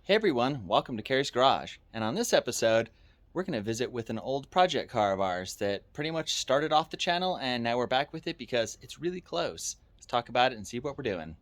Hey everyone, welcome to Carysgarage. And on this episode, we're going to visit with an old project car of ours that pretty much started off the channel and now we're back with it because it's really close. Let's talk about it and see what we're doing.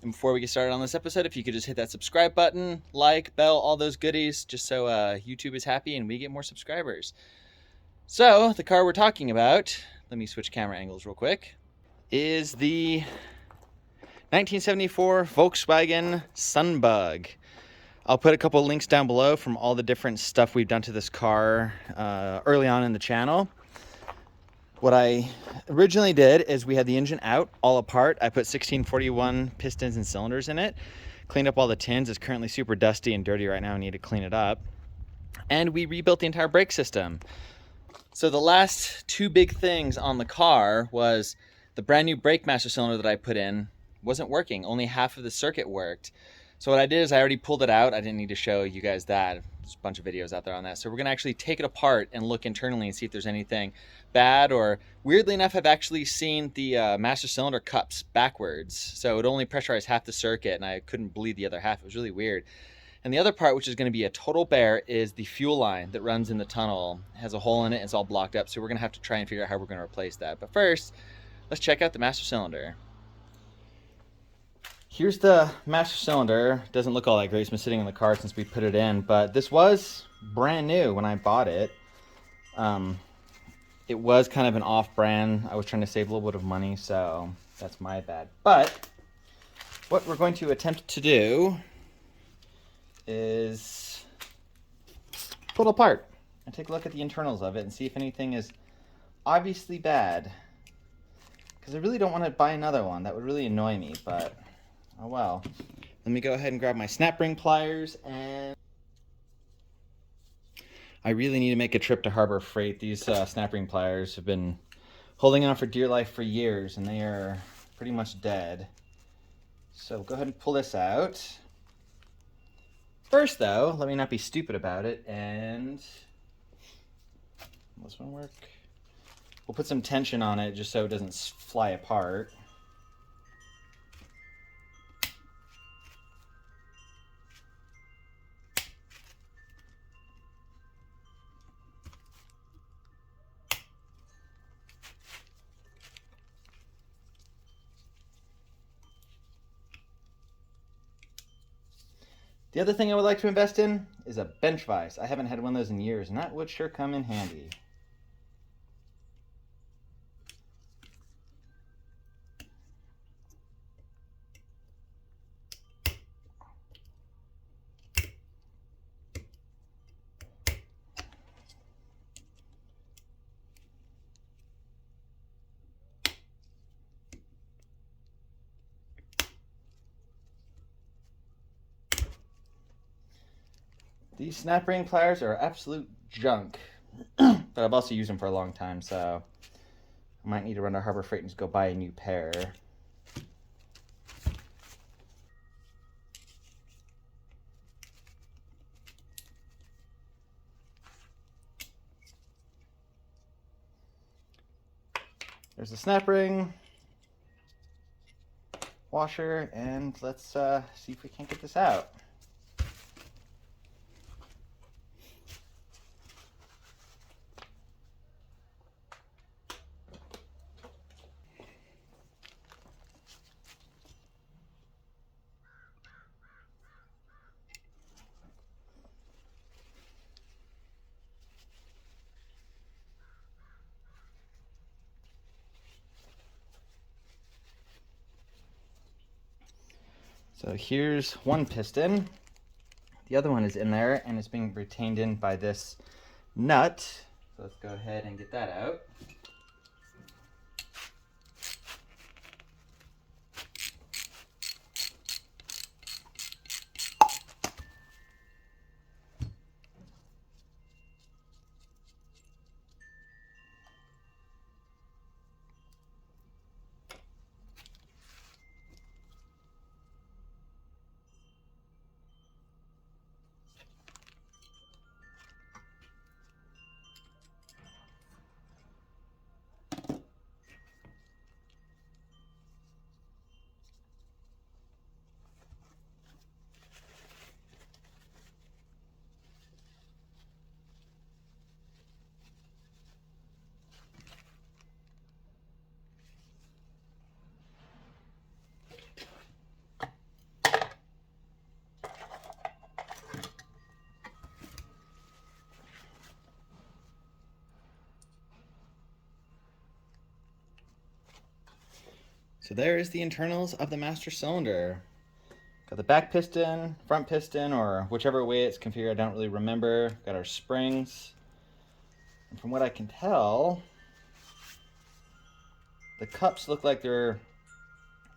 And before we get started on this episode, if you could just hit that subscribe button, like, bell, all those goodies, just so YouTube is happy and we get more subscribers. So, the car we're talking about, let me switch camera angles real quick, is the 1974 Volkswagen SunBug. I'll put a couple of links down below from all the different stuff we've done to this car early on in the channel. What I originally did is we had the engine out, all apart. I put 1641 pistons and cylinders in it, cleaned up all the tins. It's currently super dusty and dirty right now. I need to clean it up. And we rebuilt the entire brake system. So the last two big things on the car was the brand new brake master cylinder that I put in wasn't working. Only half of the circuit worked. So what I did is I already pulled it out. I didn't need to show you guys that. There's a bunch of videos out there on that. So we're gonna actually take it apart and look internally and see if there's anything bad, or weirdly enough, I've actually seen the master cylinder cups backwards. So it only pressurized half the circuit and I couldn't bleed the other half. It was really weird. And the other part, which is going to be a total bear, is the fuel line that runs in the tunnel. It has a hole in it, it's all blocked up, so we're going to have to try and figure out how we're going to replace that. But first, let's check out the master cylinder. Here's the master cylinder. Doesn't look all that great. It's been sitting in the car since we put it in, but this was brand new when I bought it. It was kind of an off-brand. I was trying to save a little bit of money, so that's my bad. But what we're going to attempt to do is pull it apart and take a look at the internals of it and see if anything is obviously bad, because I really don't want to buy another one. That would really annoy me, but oh well. Let me go ahead and grab my snap ring pliers, and I really need to make a trip to Harbor Freight. These snap ring pliers have been holding on for dear life for years and they are pretty much dead. So go ahead and pull this out. First though, let me not be stupid about it, and will this one work? We'll put some tension on it just so it doesn't fly apart. The other thing I would like to invest in is a bench vise. I haven't had one of those in years, and that would sure come in handy. These snap ring pliers are absolute junk, but I've also used them for a long time, so I might need to run to Harbor Freight and just go buy a new pair. There's the snap ring, washer, and let's see if we can't get this out. So here's one piston. The other one is in there and it's being retained in by this nut. So let's go ahead and get that out. So there is the internals of the master cylinder. Got the back piston, front piston, or whichever way it's configured, I don't really remember. Got our springs. And from what I can tell, the cups look like they're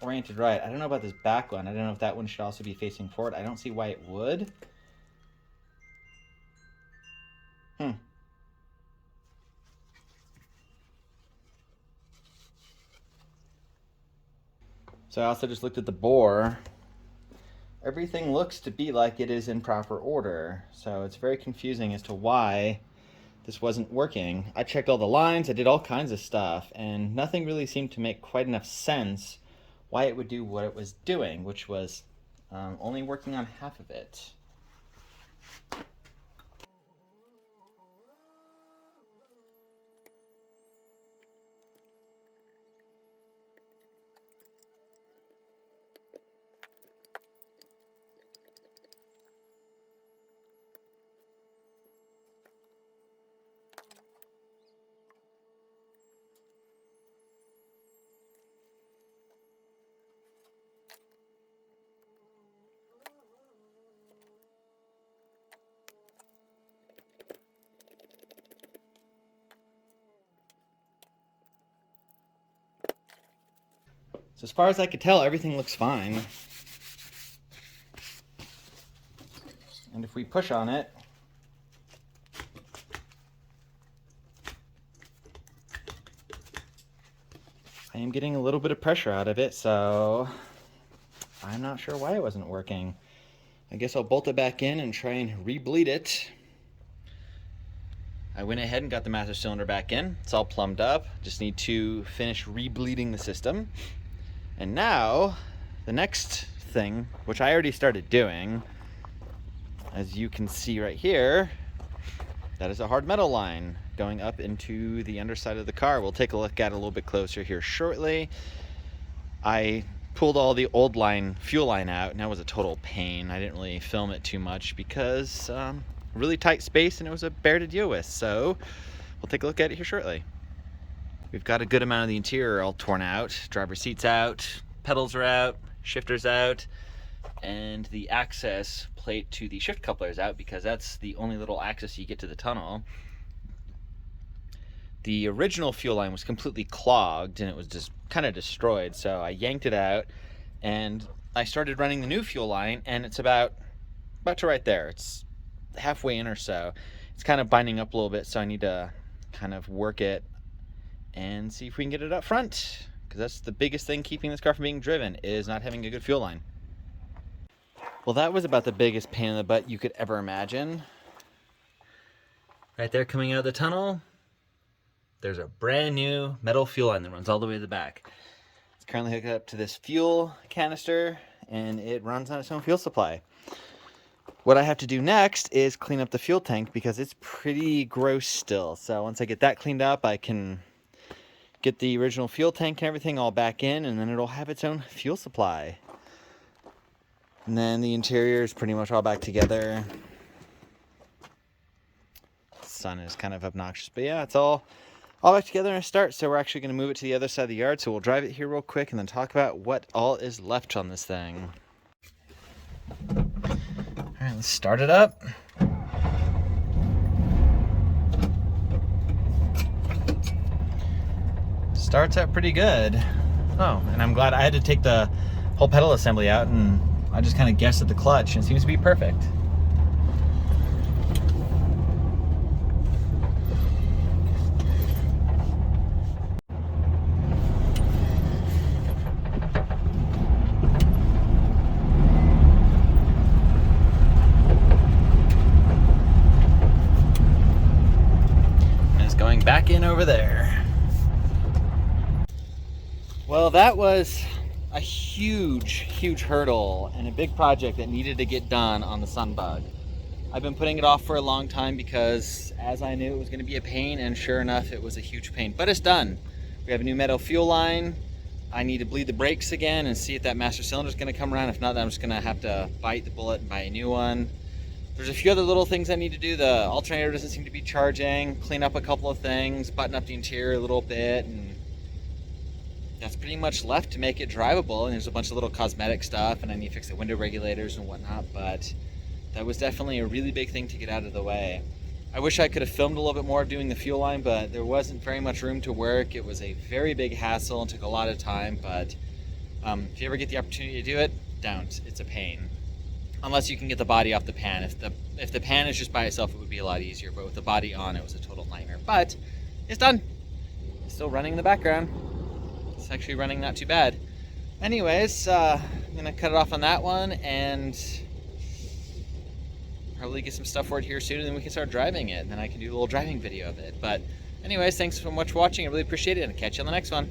oriented right. I don't know about this back one. I don't know if that one should also be facing forward. I don't see why it would. So I also just looked at the bore. Everything looks to be like it is in proper order. So it's very confusing as to why this wasn't working. I checked all the lines, I did all kinds of stuff, and nothing really seemed to make quite enough sense why it would do what it was doing, which was only working on half of it. So as far as I could tell, everything looks fine. And if we push on it, I am getting a little bit of pressure out of it, so I'm not sure why it wasn't working. I guess I'll bolt it back in and try and re-bleed it. I went ahead and got the master cylinder back in. It's all plumbed up. Just need to finish re-bleeding the system. And now, the next thing, which I already started doing, as you can see right here, that is a hard metal line going up into the underside of the car. We'll take a look at it a little bit closer here shortly. I pulled all the old line, fuel line out, and that was a total pain. I didn't really film it too much because really tight space and it was a bear to deal with. So we'll take a look at it here shortly. We've got a good amount of the interior all torn out. Driver's seat's out, pedals are out, shifter's out, and the access plate to the shift coupler is out because that's the only little access you get to the tunnel. The original fuel line was completely clogged and it was just kind of destroyed, so I yanked it out and I started running the new fuel line, and it's about to right there. It's halfway in or so. It's kind of binding up a little bit, so I need to kind of work it and see if we can get it up front, because that's the biggest thing keeping this car from being driven, is not having a good fuel line. Well, that was about the biggest pain in the butt you could ever imagine. Right there coming out of the tunnel, there's a brand new metal fuel line that runs all the way to the back. It's currently hooked up to this fuel canister and it runs on its own fuel supply. What I have to do next is clean up the fuel tank because it's pretty gross still. So once I get that cleaned up, I can get the original fuel tank and everything all back in, and then it'll have its own fuel supply. And then the interior is pretty much all back together. The sun is kind of obnoxious, but yeah, it's all back together in a start. So we're actually going to move it to the other side of the yard. So we'll drive it here real quick and then talk about what all is left on this thing. All right, let's start it up. Starts out pretty good. Oh, and I'm glad I had to take the whole pedal assembly out, and I just kind of guessed at the clutch, and it seems to be perfect. And it's going back in over there. Well, that was a huge hurdle and a big project that needed to get done on the SunBug. I've been putting it off for a long time because as I knew it was going to be a pain, and sure enough it was a huge pain, but it's done. We have a new metal fuel line. I need to bleed the brakes again and see if that master cylinder is going to come around. If not, then I'm just going to have to bite the bullet and buy a new one. There's a few other little things I need to do. The alternator doesn't seem to be charging, clean up a couple of things, button up the interior a little bit, and that's pretty much left to make it drivable, and there's a bunch of little cosmetic stuff, and I need to fix the window regulators and whatnot, but that was definitely a really big thing to get out of the way. I wish I could have filmed a little bit more of doing the fuel line, but there wasn't very much room to work. It was a very big hassle and took a lot of time, but if you ever get the opportunity to do it, don't. It's a pain. Unless you can get the body off the pan. If the pan is just by itself, it would be a lot easier, but with the body on, it was a total nightmare. But it's done. It's still running in the background. It's actually running not too bad. Anyways, I'm gonna cut it off on that one and probably get some stuff for it here soon, and then we can start driving it, and then I can do a little driving video of it. But anyways, thanks so much for watching. I really appreciate it, and I'll catch you on the next one.